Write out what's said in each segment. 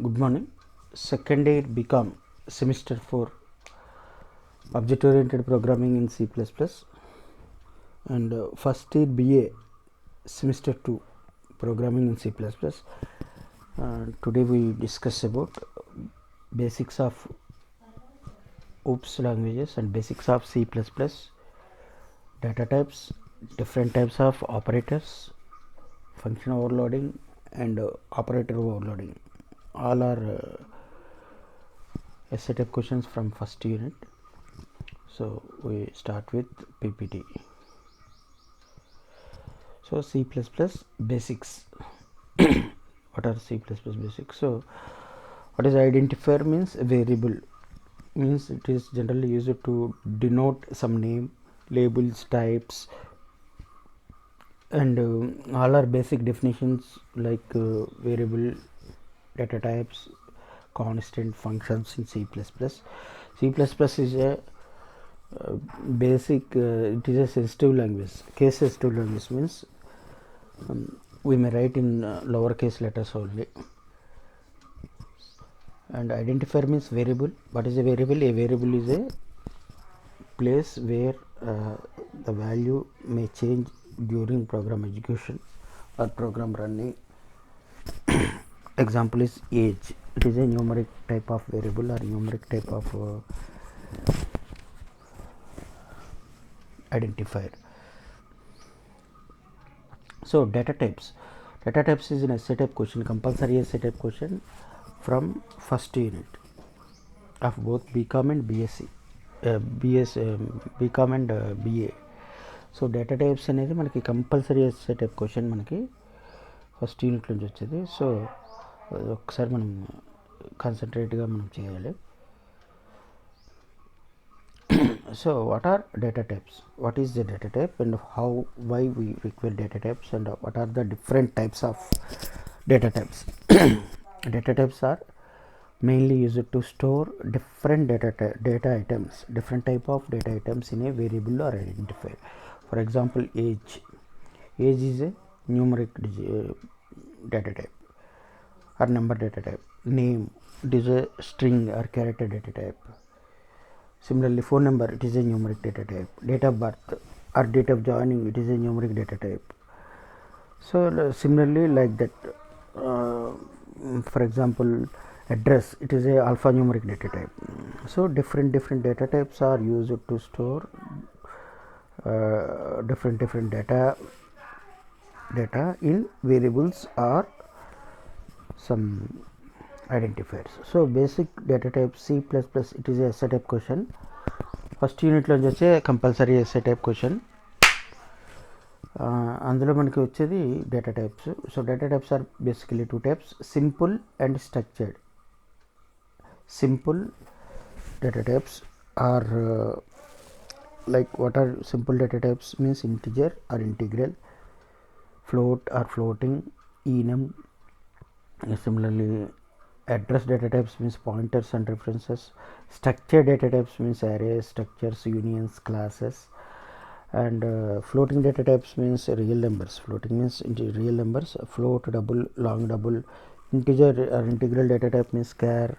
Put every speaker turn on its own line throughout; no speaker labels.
Good morning. Second year Bcom semester 4 object oriented programming in C++ and first year BA semester 2 programming in C++. Today we discuss about basics of OOPS languages and basics of C++, data types, different types of operators, function overloading and operator overloading. All are a set of questions from first unit. So we start with PPT. So C++ basics. What are C++ basics? So what is identifier means? Variable means it is generally used to denote some name, labels, types, and all are basic definitions like variable, data types, constant, functions in C++. C++ is a basic, it is a sensitive language. Case sensitive language means we may write in lowercase letters only. And identifier means variable. What is a variable? A variable is a place where the value may change during program execution or program running. Example is age. It is a numeric type of variable or numeric type of identifier. So data types. Data types is an essay type question, compulsory essay type question from first unit of both Bcom and BSc. Bcom and BA. So data types అనేది మనకి compulsory essay type question మనకి first unit నుంచి వచ్చేది. So ఒకసారి మనం కాన్సన్ట్రేట్గా మనం చేయాలి. So what are data types? What is the data type and why we require data types and what are the different types of data types? Data types are mainly used to store different data items, different type of data items in a variable or identifier. For example, age. Age is a numeric data type or number data type. Name, it is a string or character data type. Similarly, phone number, it is a numeric data type. Date of birth or date of joining, it is a numeric data type. So similarly, like that, for example, address, it is a alphanumeric data type. So different data types are used to store different data in variables or some identifiers. So basic data type C++, it is a essay type question. First యూనిట్లో వచ్చే compulsory essay type question. అందులో మనకి వచ్చేది data types. So data types are basically two types, simple and structured. Simple data types are like what are simple data types means integer or integral, float or floating, enum. Similarly, address data types means pointers and references. Structured data types means arrays, structures, unions, classes. And floating data types means real numbers. Floating means real numbers. Float, double, long, double. Integer or integral data type means char,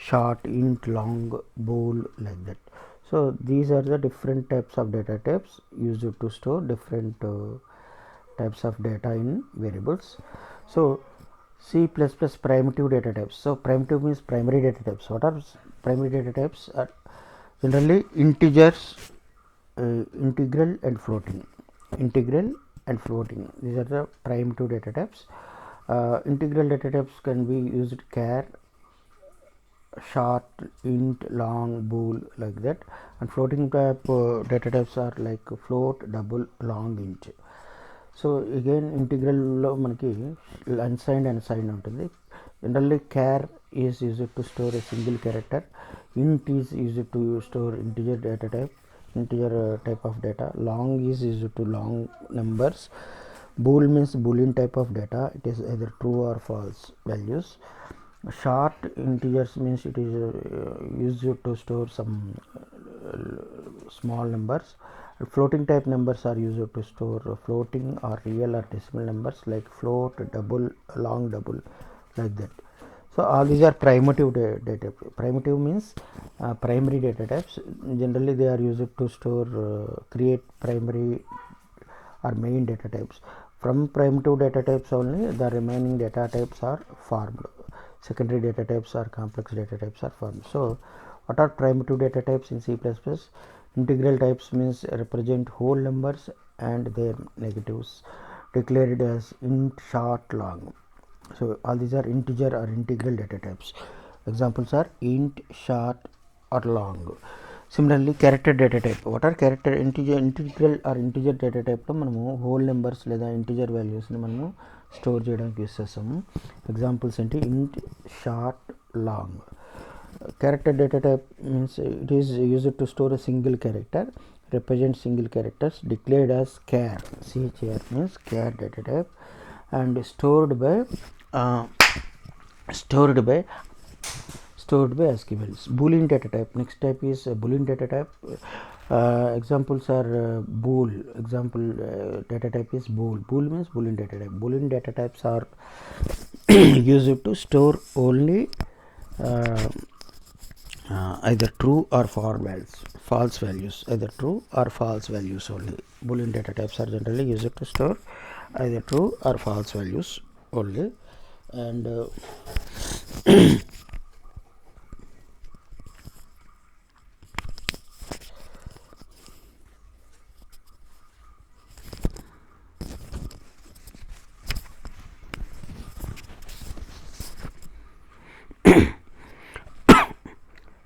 short, int, long, bool, like that. So these are the different types of data types used to store different types of data in variables. So C++ primitive data types. So primitive means primary data types. What are primary data types? Are generally integers, integral and floating. Integral and floating, these are the primitive data types. Integral data types can be used char, short, int, long, bool, like that. And floating type data types are like float, double, long, int. So again ఇంటిగ్రల్లో మనకి unsigned and signed ఉంటుంది. Generally char is used to store a single character. Int is used to store integer data type, integer type of data. Long is used to long numbers. Bool means boolean type of data, it is either true or false values. Short integers means it is used to store some small numbers. Floating type numbers are used to store floating or real or decimal numbers like float, double, long, double, like that. So all these are primitive data. Primitive means primary data types. Generally they are used to store create primary or main data types. From primitive data types only the remaining data types are formed. Secondary data types or complex data types are formed. So what are primitive data types in C++? Integral types means represent whole numbers and their negatives, declared as int, short, long. So all these are integer or integral data types. Examples are int, short, or long. Similarly, character data type. What are character integral or integer data type లో మనము whole numbers లేదా integer values ని మనము store చేయడానికి use చేస్తాము. Examples ఏంటి int, short, long. Character data type means it is used to store a single character, represent single characters, declared as char. Char means char data type, and stored by SQLs. Boolean data type. Next type is Boolean data type. Examples are bool. Example data type is bool. Bool means Boolean data type. Boolean data types are used to store only either true or false values. Either true or false values only. Boolean data types are generally used to store either true or false values only. And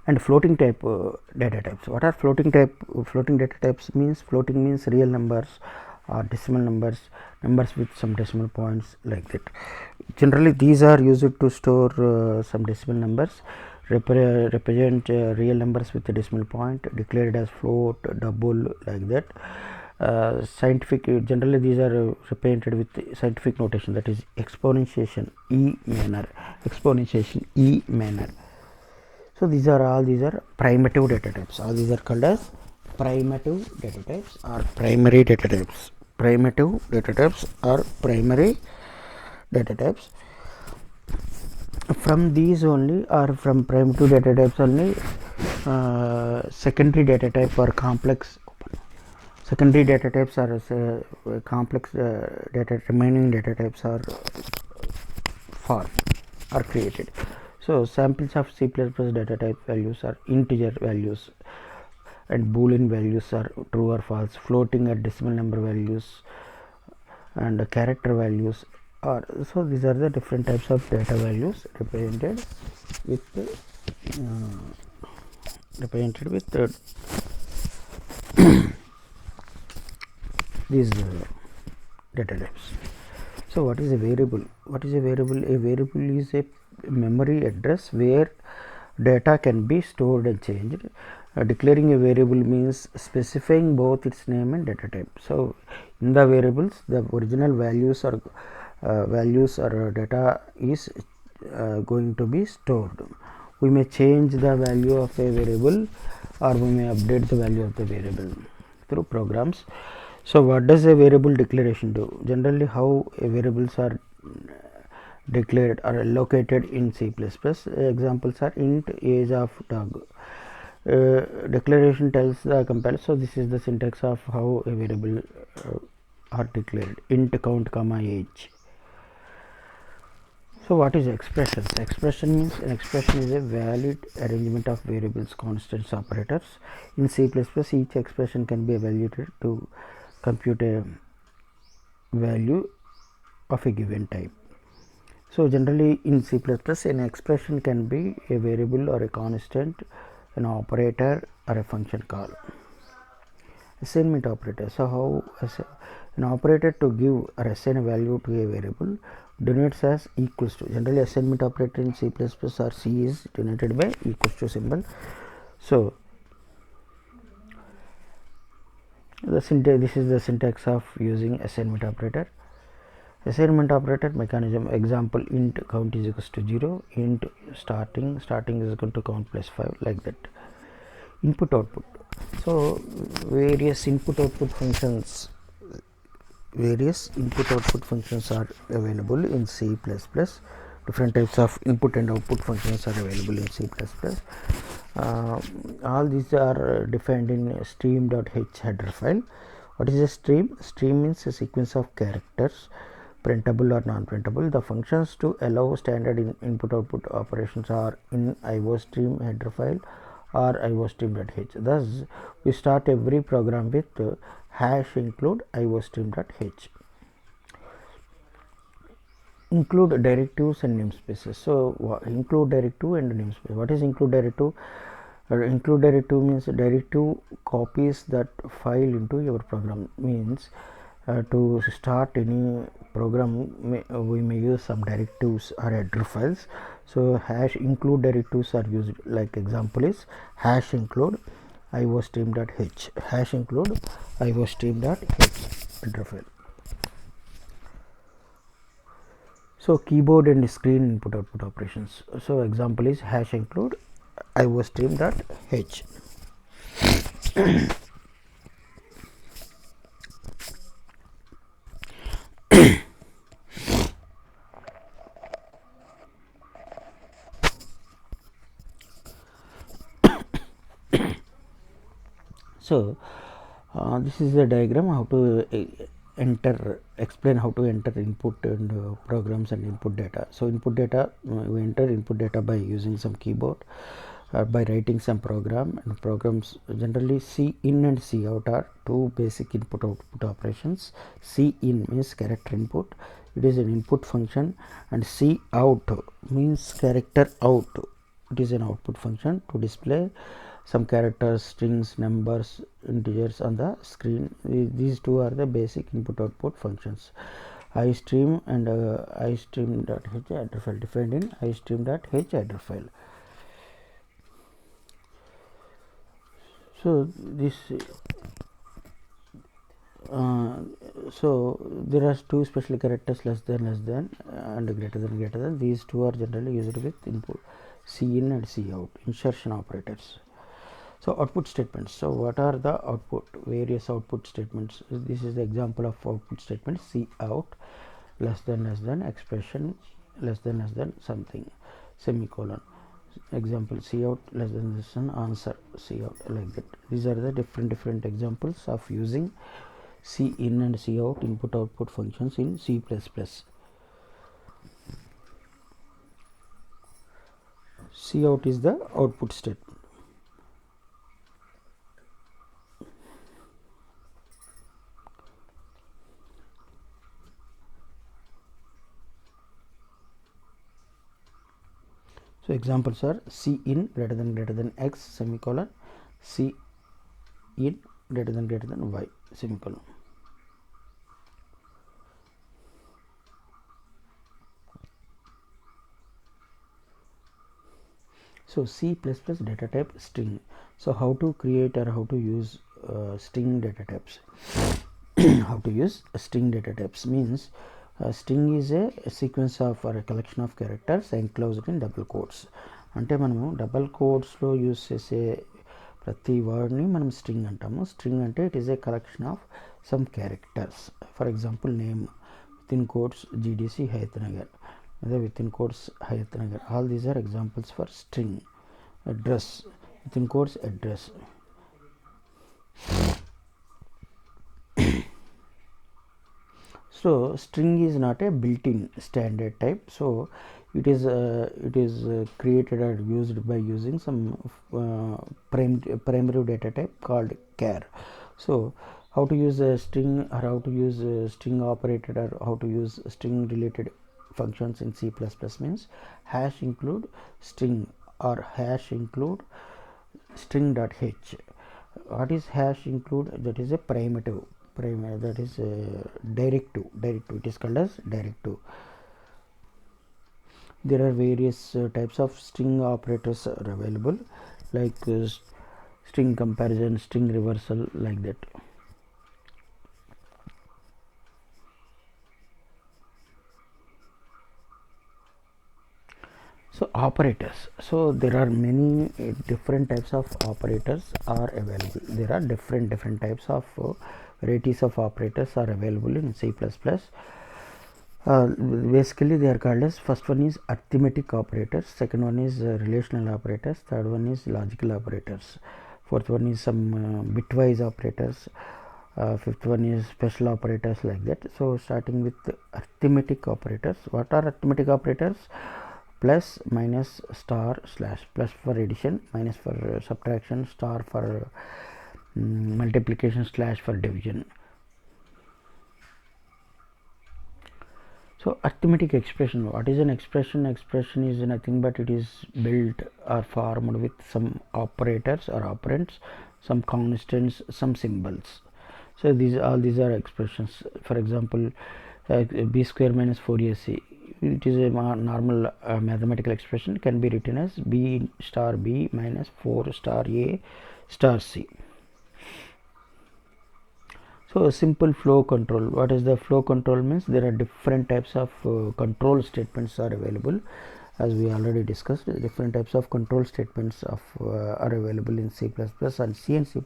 and floating type data types. What are floating data types? Floating means real numbers or decimal numbers, numbers with some decimal points, like that. Generally these are used to store some decimal numbers, represent real numbers with a decimal point, declared as float, double, like that. Generally these are represented with scientific notation, that is exponentiation e manner. So these are primitive data types. All these are called as primitive data types or primary data types. Primitive data types or primary data types. From these only, or from primitive data types only, secondary data type or complex. Secondary data types are complex remaining data types are formed or created. So samples of C++ data type values are integer values, and Boolean values are true or false, floating or decimal number values, and character values are. So these are the different types of data values represented with these data types. So what is a variable? A variable is a memory address where data can be stored and changed. Declaring a variable means specifying both its name and data type. So in the variables, the original values or data is going to be stored. We may change the value of a variable, or we may update the value of the variable through programs. So what does a variable declaration do? Generally, how variables are declared or allocated in C++. Examples are int age of dog. Declaration tells the compiler. So this is the syntax of how a variable are declared. Int count comma age. So what is expressions? Expression means an expression is a valid arrangement of variables, constants, operators. In C++, each expression can be evaluated to compute a value of a given type. So generally in C++, an expression can be a variable or a constant, an operator, or a function call. Assignment operator. So how an operator to give or assign a value to a variable denotes as equals to. Generally assignment operator in C++ or C is denoted by equals to symbol. So this is the syntax of using assignment operator. Assignment operator mechanism. Example, int count is equals to 0, int starting is equal to count plus 5, like that. Input output. So various input output functions are available in C++. different types of input and output functions are available in C++. All these are defined in stream.h header file. What is a stream? Stream means a sequence of characters, printable or non-printable. The functions to allow standard input-output operations are in iostream header file or iostream.h. Thus, we start every program with hash include iostream.h. Include directives and namespaces. So, include directive and namespace. What is include directive? Include directive means directive copies that file into your program. Means to start any program we may use some directives or header files. So hash include directives are used, like example is hash include iostream.h, hash include iostream.h header file. So keyboard and screen input output operations. So example is hash include iostream.h. So this is the diagram how to explain how to enter input and programs and input data. So input data, we enter input data by using some keyboard, by writing some program, and programs generally C in and C out are two basic input output operations. C in means character input, it is an input function, and C out means character out, it is an output function to display some characters, strings, numbers, integers on the screen. These two are the basic input output functions. iStream and iStream.h header file, defined in iStream.h header file. So this so there are two special characters, less than, and greater than. These two are generally used with input C in and C out, insertion operators. So output statements. So what are the output? Various output statements. This is the example of output statement. C out, less than, expression, less than something, semicolon. Example C out, less than, answer, C out, like that. These are the different examples of using C in and C out input output functions in C++. C out is the output statement. So examples are C in greater than x, semicolon, C in greater than y, semicolon. So C++ data type string. So how to create or how to use string data types? How to use string data types means string is a sequence of or a collection of characters enclosed in double quotes. అంటే మనము double కోడ్స్లో use చేసే ప్రతి వర్డ్ని మనం string అంటాము. String అంటే it is a collection of some characters. For example name within quotes GDC Hayath Nagar, అదే within quotes Hayath Nagar. All these are examples for string. Address within quotes address. So string is not a built-in standard type. So it is created or used by using some primary data type called char. So how to use a string or how to use a string operator or how to use string related functions in C++ means hash include string or hash include string.h. What is hash include? That is a primitive, that is directive. It is called as directive. There are various types of string operators are available, like string comparison, string reversal, like that. So operators. So there are many different types of operators are available. There are different types of varieties of operators are available in C++. Basically they are called as, first one is arithmetic operators, second one is relational operators, third one is logical operators, fourth one is some bitwise operators, fifth one is special operators, like that. So starting with arithmetic operators. What are arithmetic operators? Plus, minus, star, slash. Plus for addition, minus for subtraction, star for multiplication, slash for division. So arithmetic expression, what is an expression? Expression is nothing but it is built or formed with some operators or operands, some constants, some symbols. So these are expressions. For example, b square minus 4ac, it is a normal mathematical expression, can be written as b star b minus 4 star a star c. So a simple flow control. What is the flow control? Means there are different types of control statements are available, as we already discussed. Different types of control statements are available in C++ and C and C++.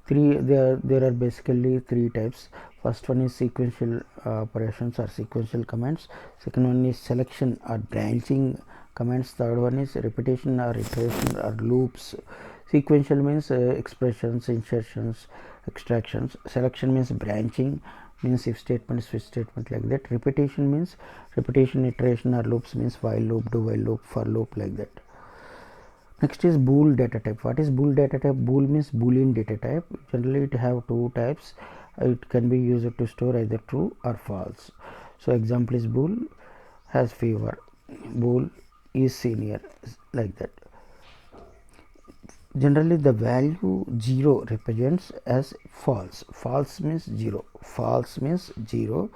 There are basically three types. First one is sequential operations or sequential commands. Second one is selection or branching commands. Third one is repetition or iteration or loops. Sequential means expressions, insertions, extractions. Selection means branching, means if statement, switch statement, like that. Repetition means repetition, iteration or loops, means while loop, do while loop, for loop, like that. Next is bool data type. What is bool data type? Bool means boolean data type. Generally it have two types. It can be used to store either true or false. So example is bool has fever, bool is senior, like that. Generally the value 0 represents as false. False means 0, false means 0,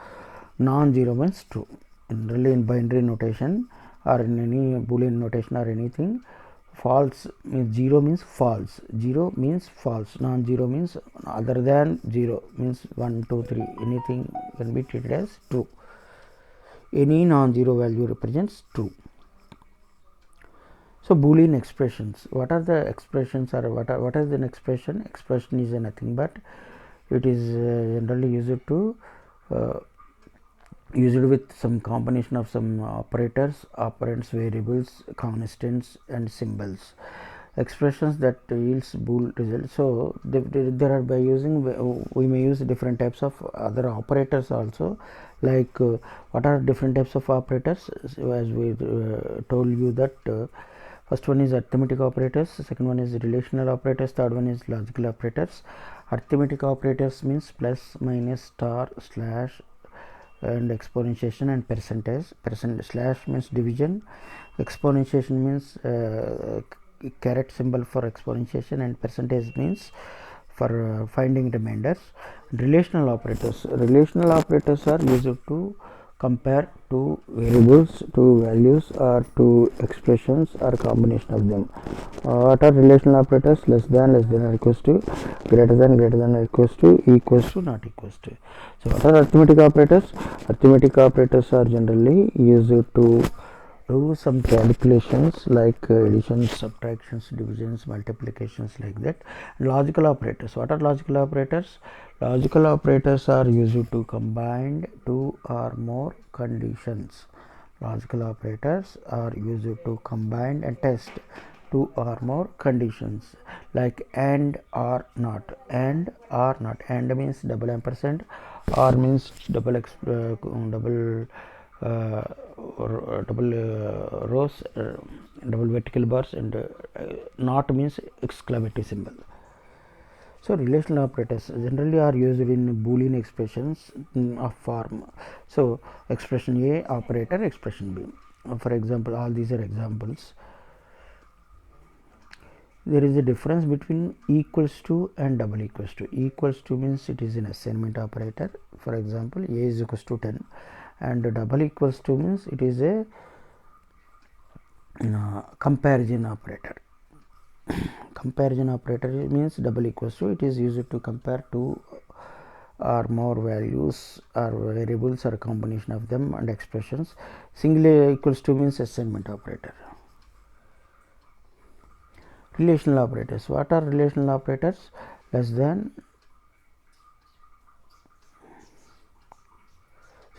non-zero means true. Generally in binary notation or in any boolean notation or anything, false means 0 means false, 0 means false, non-zero means other than 0, means 1 2 3, anything can be treated as true. Any non-zero value represents true. So boolean expressions, what are the expressions, or what is an expression? Expression is nothing but it is generally used with some combination of some operators, operands, variables, constants and symbols. Expressions that yields bool result. So there are, by using, we may use different types of other operators also, like what are different types of operators? As we told you that first one is arithmetic operators, second one is relational operators, third one is logical operators. Arithmetic operators means plus, minus, star, slash and exponentiation and percentage. Slash means division, exponentiation means caret symbol for exponentiation, and percentage means for finding remainders. Relational operators are used to compare two variables, two values, or two expressions, or combination of them. What are relational operators? Less than or equals to, greater than or equals to, not equals to. So what are arithmetic operators? Arithmetic operators are generally used to do some calculations like additions, subtractions, divisions, multiplications, like that. Logical operators, what are logical operators? Logical operators are used to combine two or more conditions. Logical operators are used to combine and test two or more conditions, like and or not. And or not. And means double ampersand, or means double rows, double vertical bars, and not means exclamatory symbol. So relational operators generally are used in boolean expressions of form. So expression A operator, expression B. For example, all these are examples. There is a difference between equals to and double equals to. Equals to means it is an assignment operator. For example, A is equals to 10, and double equals to means it is a comparison operator. Comparison operator means double equals to, it is used to compare two or more values or variables or a combination of them and expressions. Single equals to means assignment operator. Relational operators, what are relational operators? Less than.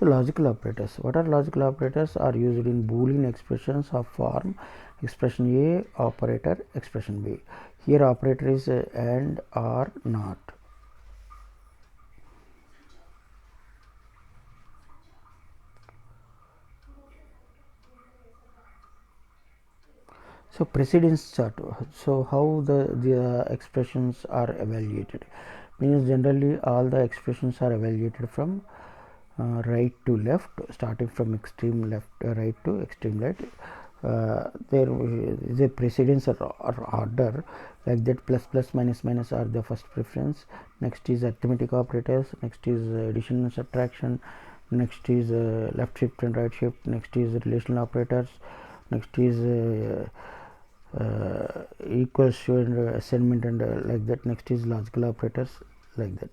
So logical operators. What are logical operators? Are used in Boolean expressions of form expression A, operator expression B. Here operator is and or not. So precedence chart. So how the expressions are evaluated means generally all the expressions are evaluated from right to left, starting from extreme left right to extreme right. There is a precedence or order like that. Plus plus minus minus are the first preference. Next is arithmetic operators. Next is addition and subtraction. Next is left shift and right shift. Next is relational operators. Next is equals to and assignment and like that. Next is logical operators, like that.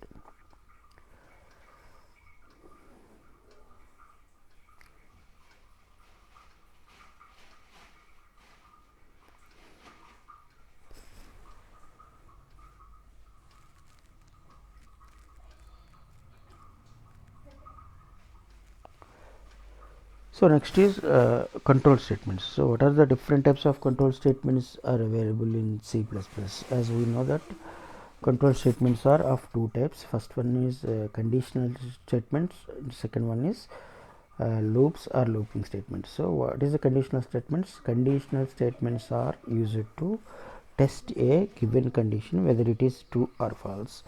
So next is control statements. So what are the different types of control statements are available in C++? As we know that control statements are of two types. First one is conditional statements. Second one is loops or looping statements. So what is the conditional statements? Conditional statements are used to test a given condition whether it is true or false.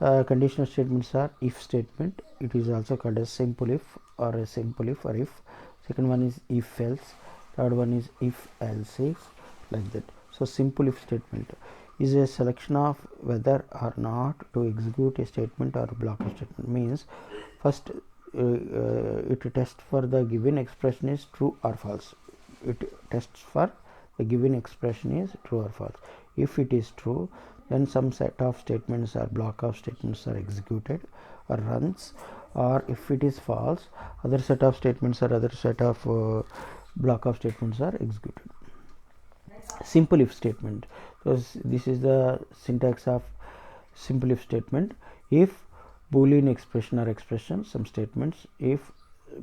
Conditional statements are if statement. It is also called as simple if or a simple if or if. Second one is if else. Third one is if else if, like that. So simple if statement is a selection of whether or not to execute a statement or block a statement. Means first it tests for the given expression is true or false. It tests for the given expression is true or false. If it is true, then some set of statements or block of statements are executed or runs, or if it is false, other set of statements or other set of block of statements are executed. Simple if statement. So this is the syntax of simple if statement. If Boolean expression or expression, some statements, if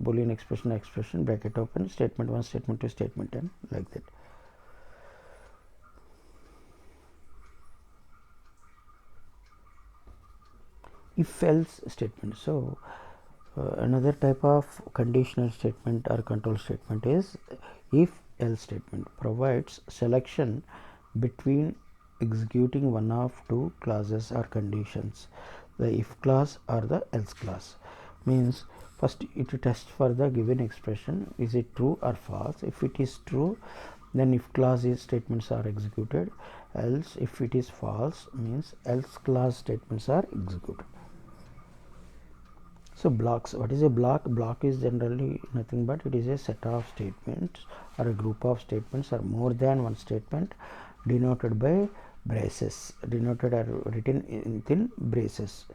Boolean expression or expression, bracket open, statement 1, statement 2, statement 10, like that. If else statement. So another type of conditional statement or control statement is if else statement. Provides selection between executing one of two clauses or conditions, the if clause or the else clause. Means first it tests for the given expression, is it true or false. If it is true, then if clause statements are executed, else if it is false, means else clause statements are executed. So blocks. What is a block? Block is generally nothing but it is a set of statements or a group of statements or more than one statement denoted by braces, denoted or written in braces.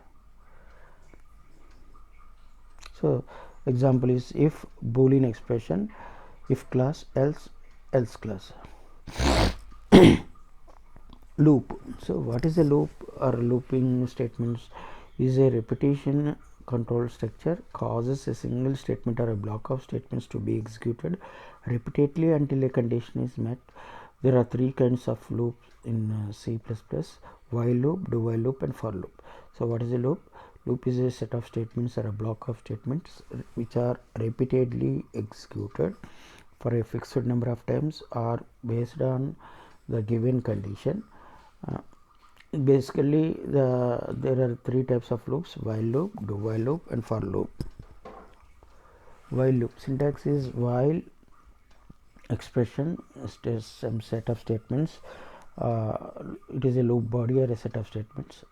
So example is if Boolean expression, if clause, else clause. Loop. So what is a loop or looping statements? Is a repetition control structure causes a single statement or a block of statements to be executed repeatedly until a condition is met. There are three kinds of loops in C++: while loop, do while loop, and for loop. So what is a loop? Loop is a set of statements or a block of statements which are repeatedly executed for a fixed number of times or based on the given condition. Basically there are three types of loops: while loop, do while loop, and for loop. While loop syntax is while expression is some set of statements, it is a loop body or a set of statements.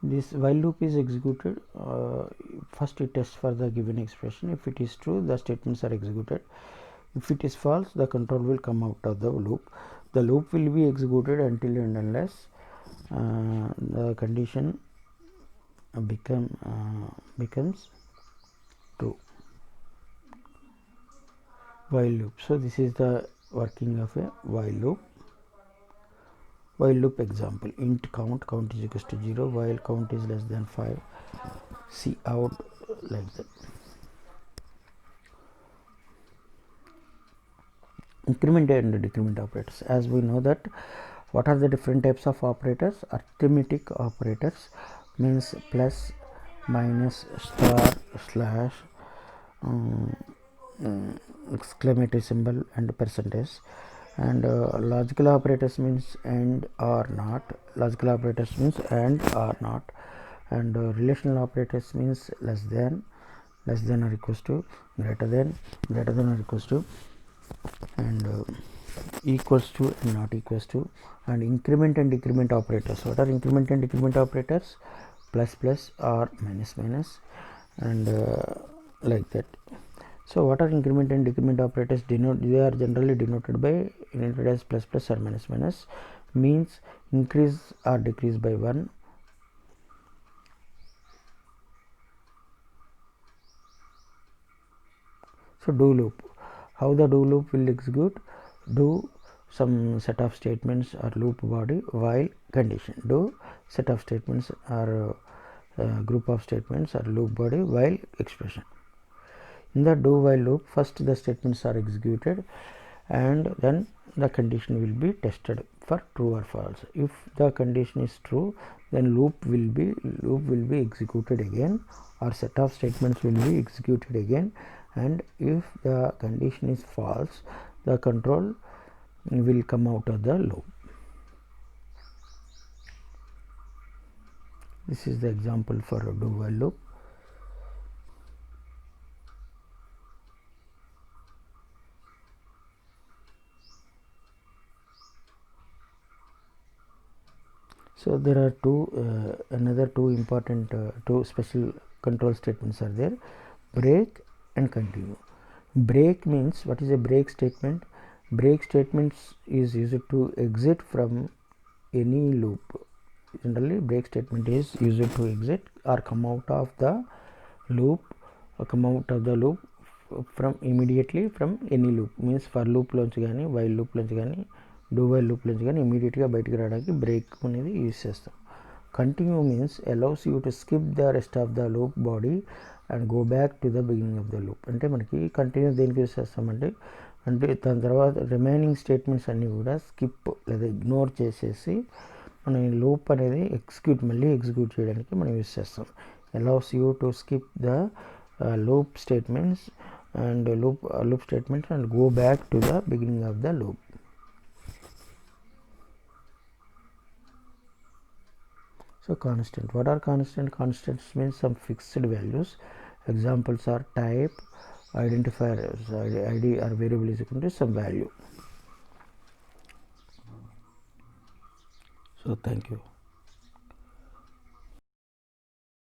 This while loop is executed, first it tests for the given expression. If it is true, the statements are executed. If it is false, the control will come out of the loop. The loop will be executed until and unless the condition becomes true. While loop. So this is the working of a while loop. While loop example: int count is equals to 0 while count is less than 5. see out like that. Increment and decrement operators. As we know that what are the different types of operators? Arithmetic operators means plus, minus, star, slash, exclamatory symbol and percentage. And logical operators means and or not. Logical operators means and or not. And relational operators means less than or equals to, greater than or equals to, and equals to and not equals to. And increment and decrement operators. What are increment and decrement operators? Plus plus or minus minus, and like that. So what are increment and decrement operators? They are generally denoted as plus plus or minus minus, means increase or decrease by 1. So do loop. How the do loop will execute? Do some set of statements or loop body while condition. Do set of statements or group of statements or loop body while expression. In the do while loop, first the statements are executed and then the condition will be tested for true or false. If the condition is true, then loop will be executed again, or set of statements will be executed again, and if the condition is false, the control will come out of the loop. This is the example for a do while loop. So there are another two important two special control statements are there: break and continue. Break means, what is a break statement? Break statements is used to exit from any loop. Generally, break statement is used to exit or come out of the loop, from immediately from any loop. Means for loop లోంచి కానీ while loop లోంచి కానీ do while loop లోంచి కానీ ఇమీడియట్గా బయటకు రావడానికి break అనేది యూజ్ చేస్తాం. Continue means allows you to skip the rest of the loop body and go back to the beginning of the loop. అంటే మనకి కంటిన్యూ దేనికి యూజ్ చేస్తామంటే, అంటే దాని తర్వాత రిమైనింగ్ స్టేట్మెంట్స్ అన్నీ కూడా స్కిప్ లేదా ఇగ్నోర్ చేసేసి మనం ఈ లూప్ అనేది మళ్ళీ ఎగ్జిక్యూట్ చేయడానికి మనం యూజ్ చేస్తాం. allows you to skip the loop statements and loop statements and go back to the beginning of the loop. So constant. What are constant? Constants means some fixed values. Examples are type, identifier, id or variable is equal to some value. So thank you.